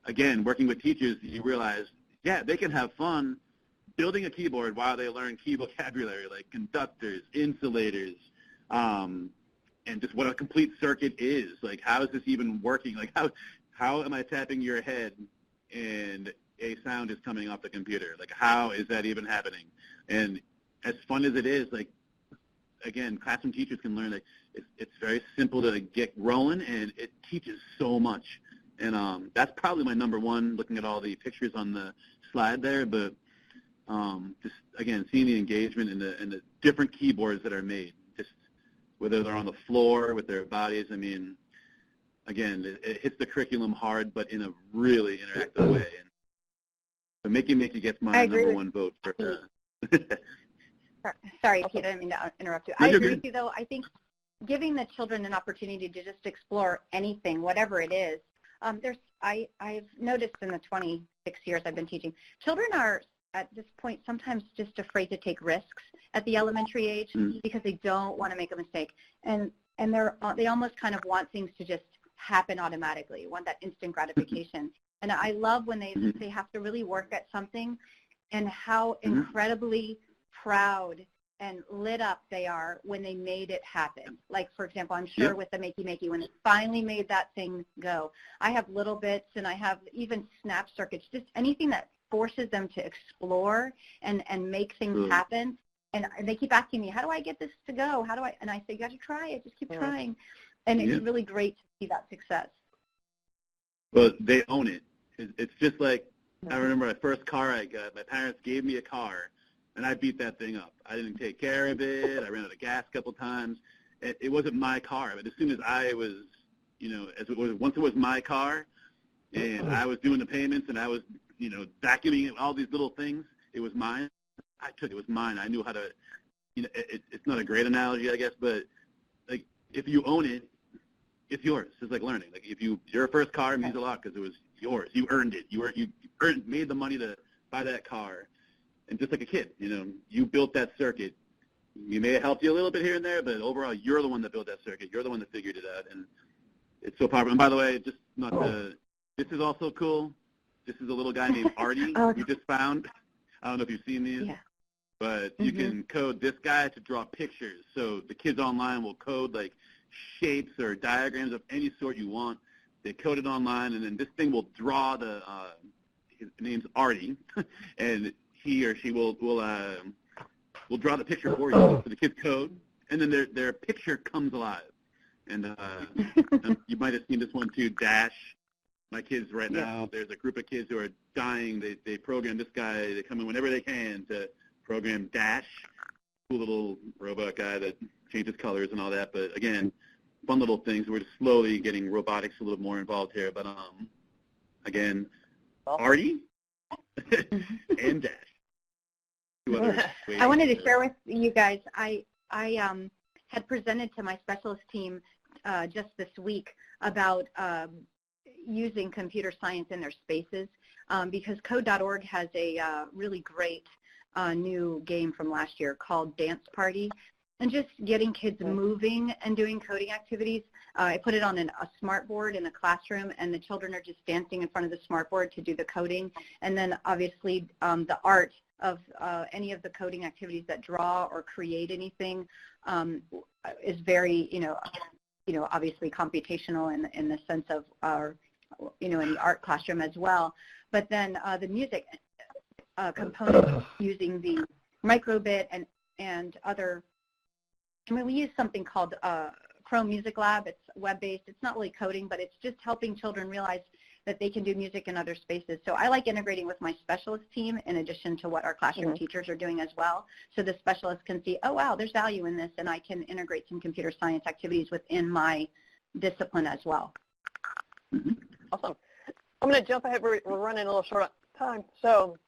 again, working with teachers, you realize, yeah, they can have fun building a keyboard while they learn key vocabulary like conductors, insulators, and just what a complete circuit is. Like, how is this even working? Like, how am I tapping your head and a sound is coming off the computer? Like, how is that even happening? And as fun as it is, like, again, classroom teachers can learn that it's very simple to get rolling, and it teaches so much. And that's probably my number one, looking at all the pictures on the slide there. But just, again, seeing the engagement and the different keyboards that are made, just whether they're on the floor with their bodies. I mean, again, it hits the curriculum hard, but in a really interactive way. And so Makey gets my number one vote. Sorry, Pete, I didn't mean to interrupt you. I agree with you, though. I think giving the children an opportunity to just explore anything, whatever it is, I've noticed in the 26 years I've been teaching, children are at this point sometimes just afraid to take risks at the elementary age because they don't want to make a mistake, and they almost kind of want things to just happen automatically, want that instant gratification. And I love when they have to really work at something, and how incredibly proud and lit up they are when they made it happen. Like, for example, I'm sure with the Makey, when they finally made that thing go, I have little bits, and I have even snap circuits, just anything that forces them to explore and make things happen. And they keep asking me, how do I get this to go? How do I? And I say, you got to try it. Just keep trying. And it's really great to see that success. Well, they own it. It's just like, I remember my first car I got, my parents gave me a car, and I beat that thing up. I didn't take care of it. I ran out of gas a couple times. It wasn't my car, but as soon as I was, once it was my car, and I was doing the payments, and I was, vacuuming all these little things, it was mine. I took it was mine. I knew how to, it's not a great analogy, I guess, but like, if you own it, it's yours. It's like learning. Like, if your first car means a lot because it was yours. You earned it. You made the money to buy that car. And just like a kid, you built that circuit. You may have helped you a little bit here and there, but overall, you're the one that built that circuit. You're the one that figured it out, and it's so powerful. And by the way, just this is also cool. This is a little guy named Artie we just found. I don't know if you've seen these, but you can code this guy to draw pictures. So the kids online will code like shapes or diagrams of any sort you want. They code it online, and then this thing will draw the his name's Artie, and he or she will draw the picture for you for the kids' code, and then their picture comes alive. And you might have seen this one too, Dash. My kids right now, there's a group of kids who are dying. They program this guy. They come in whenever they can to program Dash, cool little robot guy that changes colors and all that. But again, fun little things. We're just slowly getting robotics a little more involved here. But again, Artie and Dash. I wanted to share with you guys, I had presented to my specialist team just this week about using computer science in their spaces because Code.org has a really great new game from last year called Dance Party, and just getting kids moving and doing coding activities. I put it on a smart board in a classroom, and the children are just dancing in front of the smart board to do the coding. And then obviously the art of any of the coding activities that draw or create anything is very, obviously computational in the sense of our, in the art classroom as well. But then the music component using the MicroBit and other, we use something called Chrome Music Lab. It's web-based. It's not really coding, but it's just helping children realize that they can do music in other spaces. So I like integrating with my specialist team in addition to what our classroom teachers are doing as well. So the specialists can see, oh, wow, there's value in this, and I can integrate some computer science activities within my discipline as well. Awesome. I'm going to jump ahead. We're running a little short on time. So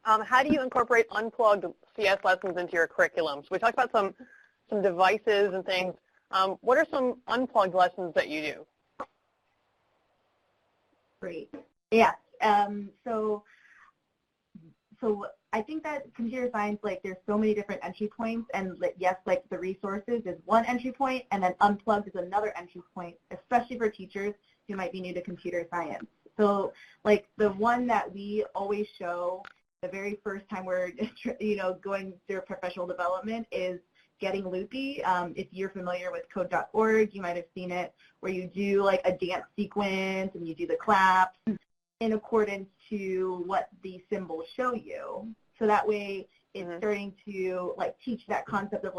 how do you incorporate unplugged CS lessons into your curriculum? So we talked about some devices and things. What are some unplugged lessons that you do? Great. Yeah. So I think that computer science, there's so many different entry points, and yes, the resources is one entry point, and then unplugged is another entry point, especially for teachers who might be new to computer science. So the one that we always show the very first time we're, going through professional development is getting loopy. If you're familiar with code.org, you might have seen it, where you do a dance sequence and you do the claps in accordance to what the symbols show you. So that way it's starting to teach that concept of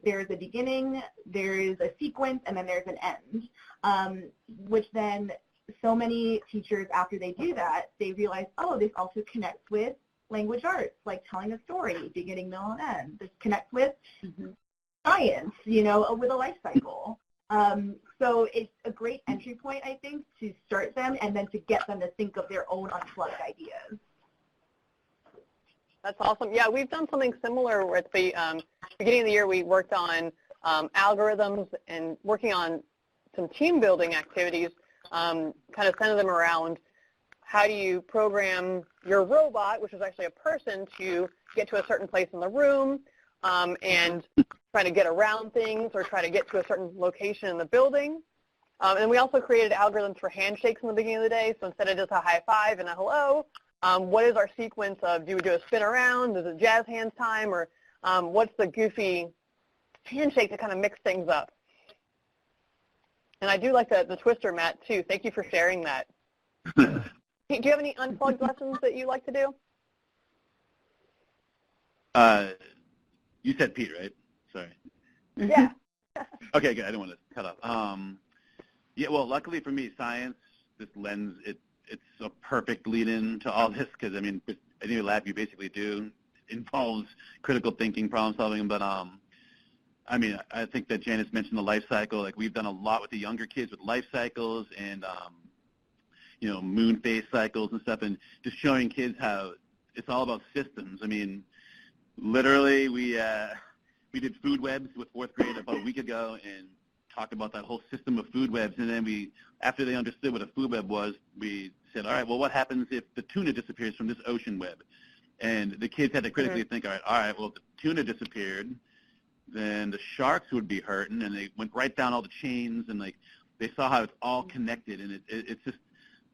there's a beginning, there is a sequence, and then there's an end, which then so many teachers, after they do that, they realize, oh, this also connects with language arts, like telling a story, beginning, middle, and end. This connects with science, with a life cycle. So it's a great entry point, I think, to start them and then to get them to think of their own unplugged ideas. That's awesome. Yeah, we've done something similar where at the beginning of the year we worked on algorithms and working on some team building activities, kind of centered them around how do you program your robot, which is actually a person, to get to a certain place in the room and try to get around things or try to get to a certain location in the building. And we also created algorithms for handshakes in the beginning of the day. So instead of just a high five and a hello, what is our sequence of, do we do a spin around, is it jazz hands time, or what's the goofy handshake to kind of mix things up? And I do like the twister, Matt, too. Thank you for sharing that. Do you have any unplugged lessons that you like to do? You said Pete, right? Sorry. Yeah. Okay, good. I didn't want to cut off. Yeah, well, luckily for me, science, this lens, it's a perfect lead-in to all this because, any lab you basically do involves critical thinking, problem solving, but I think that Janice mentioned the life cycle. We've done a lot with the younger kids with life cycles and moon phase cycles and stuff, and just showing kids how it's all about systems. Literally, we did food webs with fourth grade about a week ago and talked about that whole system of food webs. And then after they understood what a food web was, we said, all right, well, what happens if the tuna disappears from this ocean web? And the kids had to critically think, all right, well, if the tuna disappeared, then the sharks would be hurting. And they went right down all the chains, and they saw how it's all connected. And it's just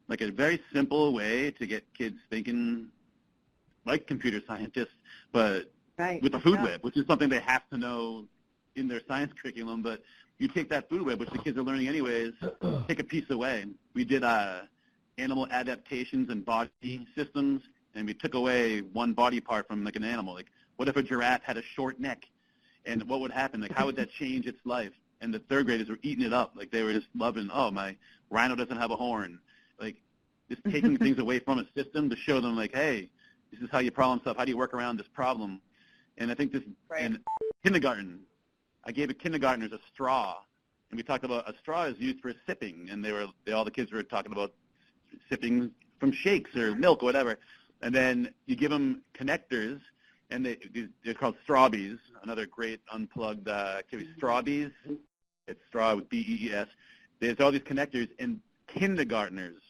a very simple way to get kids thinking like computer scientists, but with the food web, which is something they have to know in their science curriculum. But you take that food web, which the kids are learning anyways, take a piece away. We did animal adaptations and body systems, and we took away one body part from like an animal. Like, what if a giraffe had a short neck? And what would happen? Like, how would that change its life? And the third graders were eating it up. Like, they were just loving, oh, my rhino doesn't have a horn. Like, just taking things away from a system to show them, like, hey, this is how you problem solve. How do you work around this problem? And I think this, in kindergarten, I gave kindergartners a straw. And we talked about a straw is used for sipping. And all the kids were talking about sipping from shakes or milk or whatever. And then you give them connectors, and they're called strawbees, another great unplugged activity. Strawbees, it's straw with B-E-E-S. There's all these connectors, and kindergartners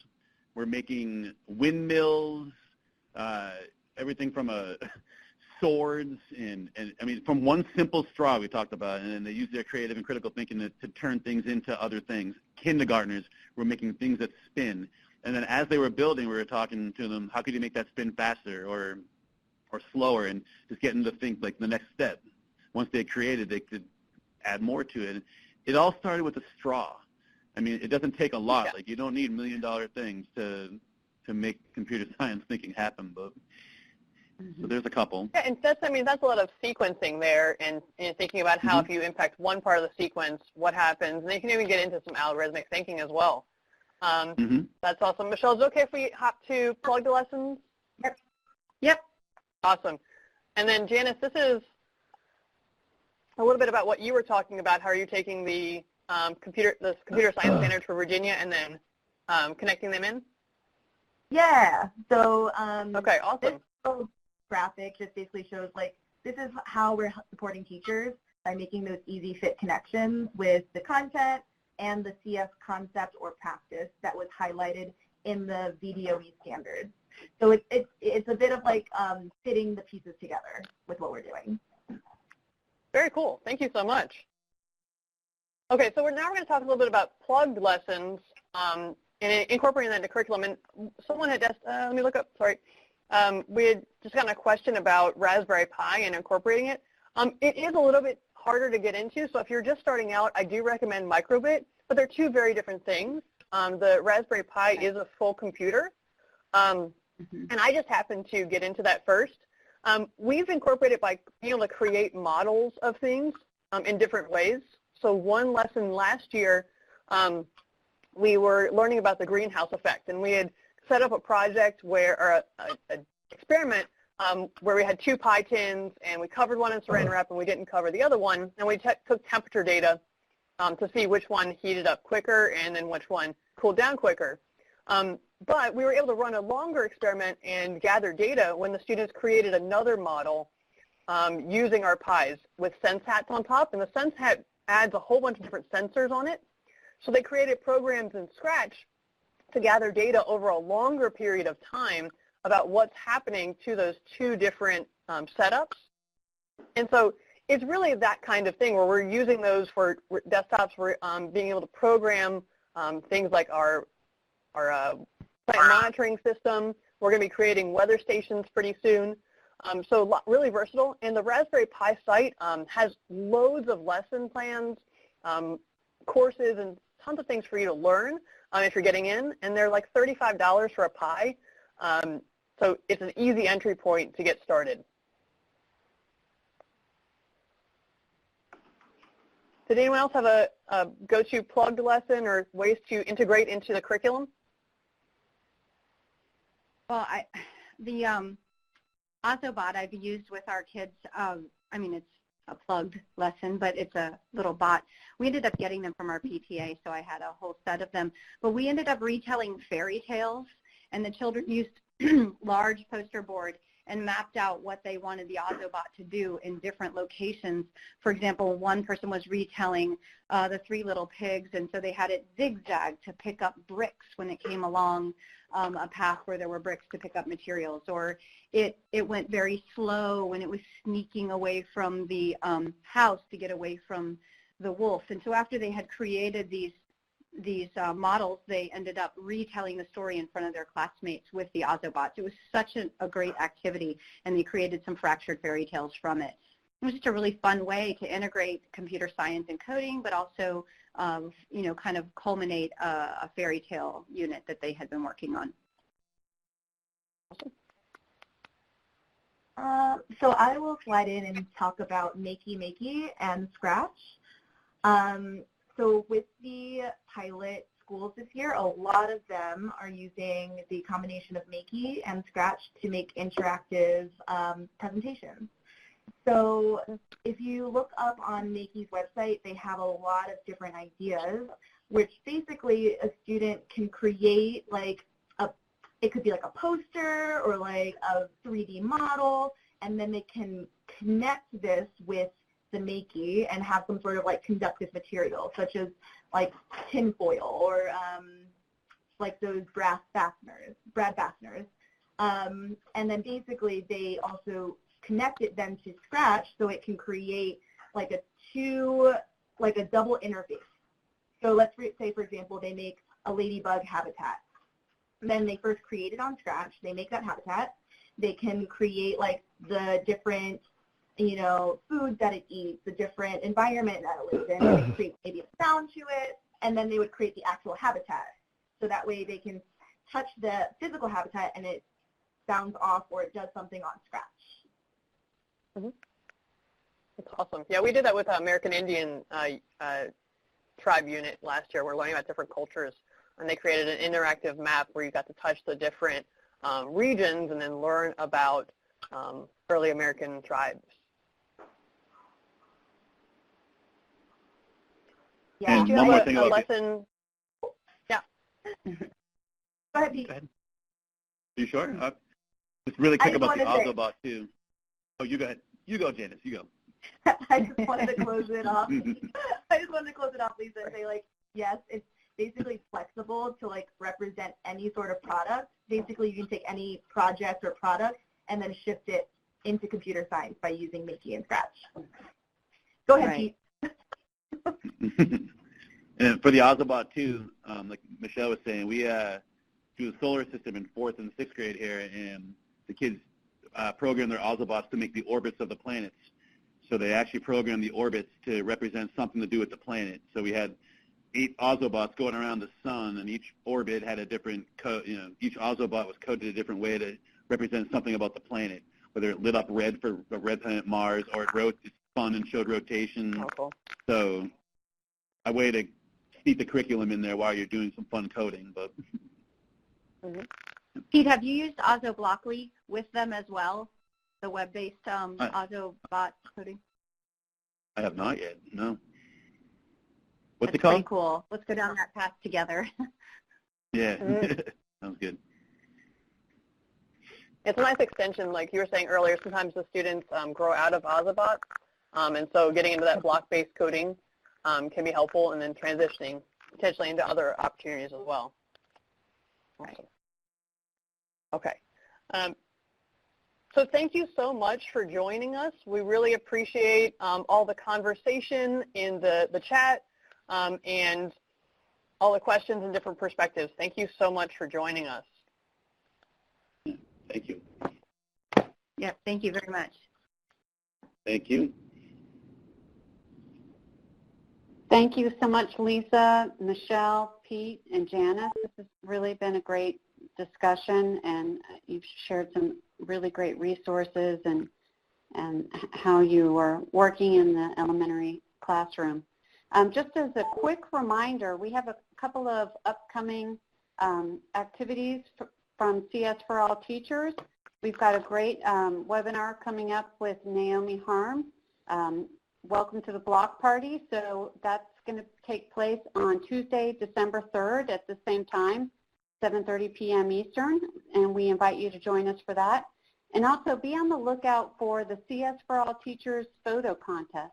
were making windmills, everything from swords, and I mean, from one simple straw we talked about, and then they used their creative and critical thinking to turn things into other things. Kindergartners were making things that spin. And then as they were building, we were talking to them, how could you make that spin faster or slower, and just getting to think like the next step. Once they created, they could add more to it. It all started with a straw. I mean, it doesn't take a lot. Yeah. Like, you don't need $1 million things to make computer science thinking happen, but so there's a couple. Yeah, and that's a lot of sequencing there, and thinking about how if you impact one part of the sequence, what happens, and you can even get into some algorithmic thinking as well. That's awesome. Michelle, is it okay if we hop to plugged lessons? Yep. Awesome. And then Janice, this is a little bit about what you were talking about. How are you taking the computer science standards for Virginia and then connecting them in? Yeah. So okay, awesome. This graphic just basically shows, like, this is how we're supporting teachers by making those easy fit connections with the content and the CS concept or practice that was highlighted in the VDOE standards. So it's a bit of like fitting the pieces together with what we're doing. Very cool. Thank you so much. Okay, so now we're going to talk a little bit about plugged lessons and incorporating that into curriculum. And someone had asked, let me look up, sorry. We had just gotten a question about Raspberry Pi and incorporating it. It is a little bit harder to get into, so if you're just starting out, I do recommend MicroBit, but they're two very different things. The Raspberry Pi is a full computer. And I just happened to get into that first. We've incorporated by being able to create models of things in different ways. So one lesson last year, we were learning about the greenhouse effect, and we had set up a project where, or an experiment where we had 2 pie tins, and we covered one in saran wrap, and we didn't cover the other one, and we took temperature data to see which one heated up quicker and then which one cooled down quicker. But we were able to run a longer experiment and gather data when the students created another model using our pies with sense hats on top. And the sense hat adds a whole bunch of different sensors on it. So they created programs in Scratch to gather data over a longer period of time about what's happening to those 2 different setups. And so it's really that kind of thing where we're using those for desktops, for being able to program things like our plant monitoring system. We're going to be creating weather stations pretty soon. So really versatile. And the Raspberry Pi site has loads of lesson plans, courses, and tons of things for you to learn if you're getting in. And they're like $35 for a Pi. So it's an easy entry point to get started. Did anyone else have a go-to plugged lesson or ways to integrate into the curriculum? Well, the ozobot I've used with our kids, I mean, it's a plugged lesson, but it's a little bot. We ended up getting them from our PTA, so I had a whole set of them. But we ended up retelling fairy tales, and the children used large poster board and mapped out what they wanted the ozobot to do in different locations. For example, one person was retelling the 3 little pigs, and so they had it zigzag to pick up bricks when it came along a path where there were bricks to pick up materials, or it went very slow when it was sneaking away from the house to get away from the wolf. And so after they had created these models, they ended up retelling the story in front of their classmates with the Autobots. It was such a great activity, and they created some fractured fairy tales from it. It was just a really fun way to integrate computer science and coding, but also kind of culminate a fairy tale unit that they had been working on. So I will slide in and talk about Makey and Scratch. So with the pilot schools this year, a lot of them are using the combination of Makey and Scratch to make interactive presentations. So if you look up on Makey's website, they have a lot of different ideas, which basically a student can create it could be like a poster or like a 3D model, and then they can connect this with the Makey and have some sort of like conductive material, such as like tinfoil or like those brad fasteners. And then basically they also connect it then to Scratch so it can create like a double interface. So let's say, for example, they make a ladybug habitat. Then they first create it on Scratch. They make that habitat. They can create like the different, foods that it eats, the different environment that it lives in. They can create maybe a sound to it, and then they would create the actual habitat. So that way they can touch the physical habitat and it sounds off or it does something on Scratch. Mm-hmm. That's awesome. Yeah, we did that with American Indian tribe unit last year. We're learning about different cultures, and they created an interactive map where you got to touch the different regions and then learn about early American tribes. Yeah. Do you have a lesson? Yeah. Go ahead, Pete. Go ahead. You sure? Just really quick about the ozobot too. Oh, you go ahead. You go, Janice. You go. I just wanted to close it off. Lisa, and say yes, it's basically flexible to represent any sort of product. Basically, you can take any project or product and then shift it into computer science by using Makey and Scratch. Go ahead, Pete. And for the ozobot too, like Michelle was saying, we do a solar system in 4th and 6th grade here, and the kids program their ozobots to make the orbits of the planets. So they actually programmed the orbits to represent something to do with the planet. So we had 8 ozobots going around the sun, and each orbit had a different code. Each ozobot was coded a different way to represent something about the planet, whether it lit up red for the red planet Mars, or it spun and showed rotation. Oh, cool. So a way to keep the curriculum in there while you're doing some fun coding. But Mm-hmm. Pete, have you used Ozoblockly with them as well, the web-based Ozobot coding? I have not yet, no. What's it That's called? pretty cool. Let's go down that path together. Yeah, sounds good. It's a nice extension, like you were saying earlier. Sometimes the students grow out of Ozobot, and so getting into that block-based coding can be helpful, and then transitioning potentially into other opportunities as well. Awesome. Okay. So thank you so much for joining us. We really appreciate all the conversation in the chat and all the questions and different perspectives. Thank you so much for joining us. Thank you. Yeah, thank you very much. Thank you. Thank you so much, Lisa, Michelle, Pete, and Janice. This has really been a great discussion, and you've shared some really great resources and how you are working in the elementary classroom. Just as a quick reminder, we have a couple of upcoming activities from CS for All Teachers. We've got a great webinar coming up with Naomi Harm. Welcome to the Block Party. So that's going to take place on Tuesday, December 3rd at the same time, 7:30 p.m. Eastern, and we invite you to join us for that. And also be on the lookout for the CS for All Teachers photo contest.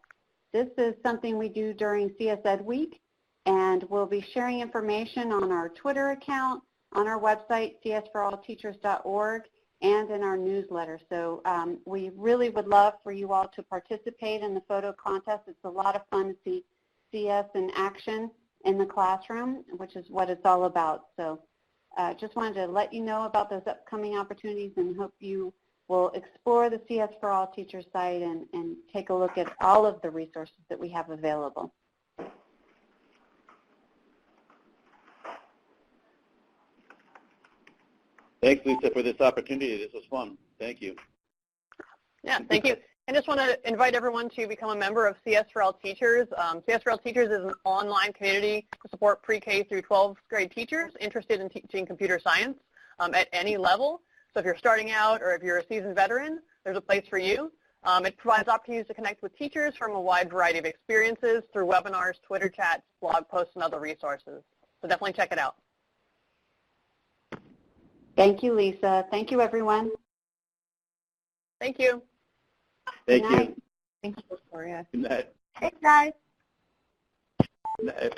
This is something we do during CS Ed Week, and we'll be sharing information on our Twitter account, on our website, csforallteachers.org, and in our newsletter. So we really would love for you all to participate in the photo contest. It's a lot of fun to see CS in action in the classroom, which is what it's all about. So just wanted to let you know about those upcoming opportunities, and hope you will explore the CS for All Teachers site and take a look at all of the resources that we have available. Thanks, Lisa, for this opportunity. This was fun. Thank you. Yeah, thank you. I just want to invite everyone to become a member of CS for All Teachers. CS for All Teachers is an online community to support pre-K through 12th grade teachers interested in teaching computer science at any level. So if you're starting out or if you're a seasoned veteran, there's a place for you. It provides opportunities to connect with teachers from a wide variety of experiences through webinars, Twitter chats, blog posts, and other resources. So definitely check it out. Thank you, Lisa. Thank you, everyone. Thank you. Thank Good you. night. Thank you, Victoria. Good night. Thanks, guys. Good night.